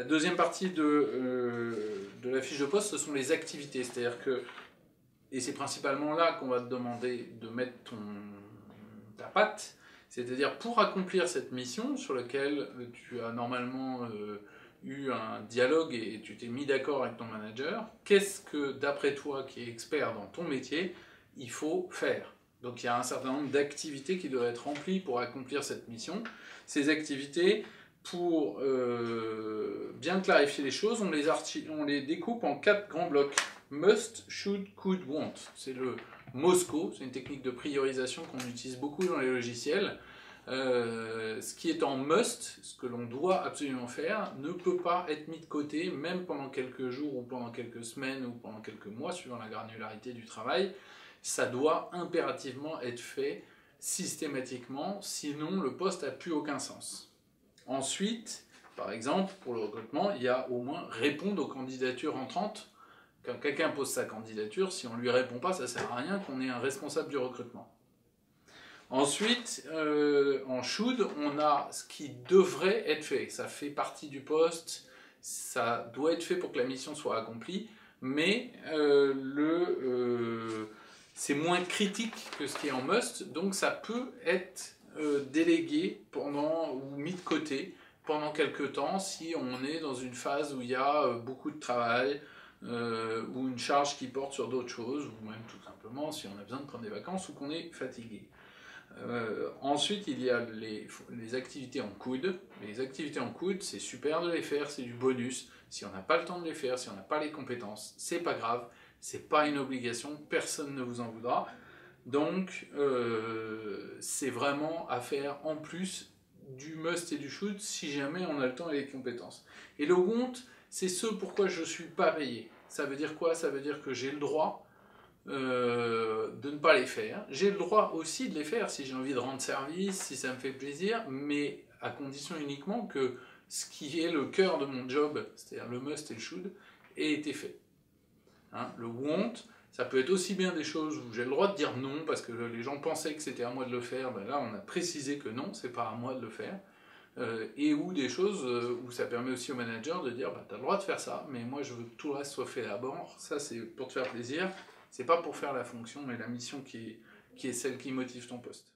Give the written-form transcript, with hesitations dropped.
La deuxième partie de la fiche de poste, ce sont les activités. C'est-à-dire que, et c'est principalement là qu'on va te demander de mettre ta patte, c'est-à-dire pour accomplir cette mission sur laquelle tu as normalement eu un dialogue et tu t'es mis d'accord avec ton manager, qu'est-ce que, d'après toi, qui est expert dans ton métier, il faut faire? Donc il y a un certain nombre d'activités qui doivent être remplies pour accomplir cette mission. Ces activités, pour bien clarifier les choses, on les découpe en 4 grands blocs. Must, should, could, want. C'est le MOSCO, c'est une technique de priorisation qu'on utilise beaucoup dans les logiciels. Ce qui est en must, ce que l'on doit absolument faire, ne peut pas être mis de côté, même pendant quelques jours ou pendant quelques semaines ou pendant quelques mois, suivant la granularité du travail. Ça doit impérativement être fait systématiquement, sinon le poste n'a plus aucun sens. Ensuite, par exemple, pour le recrutement, il y a au moins répondre aux candidatures entrantes. Quand quelqu'un pose sa candidature, si on ne lui répond pas, ça ne sert à rien qu'on ait un responsable du recrutement. Ensuite, en should, on a ce qui devrait être fait. Ça fait partie du poste, ça doit être fait pour que la mission soit accomplie, mais c'est moins critique que ce qui est en must, donc ça peut être délégué ou mis de côté pendant quelques temps si on est dans une phase où il y a beaucoup de travail, ou une charge qui porte sur d'autres choses, ou même tout simplement si on a besoin de prendre des vacances ou qu'on est fatigué. Ensuite, il y a les activités en coude. Les activités en coude, c'est super de les faire, c'est du bonus. Si on n'a pas le temps de les faire, si on n'a pas les compétences, c'est pas grave, c'est pas une obligation, personne ne vous en voudra. Donc, c'est vraiment à faire en plus du must et du should si jamais on a le temps et les compétences. Et le want, c'est ce pourquoi je ne suis pas payé. Ça veut dire quoi? Ça veut dire que j'ai le droit de ne pas les faire. J'ai le droit aussi de les faire si j'ai envie de rendre service, si ça me fait plaisir, mais à condition uniquement que ce qui est le cœur de mon job, c'est-à-dire le must et le should, ait été fait. Hein, le want, ça peut être aussi bien des choses où j'ai le droit de dire non parce que les gens pensaient que c'était à moi de le faire, ben là on a précisé que non, c'est pas à moi de le faire. Et ou des choses où ça permet aussi au manager de dire bah, tu as le droit de faire ça, mais moi je veux que tout le reste soit fait à bord, ça c'est pour te faire plaisir, c'est pas pour faire la fonction et la mission qui est celle qui motive ton poste.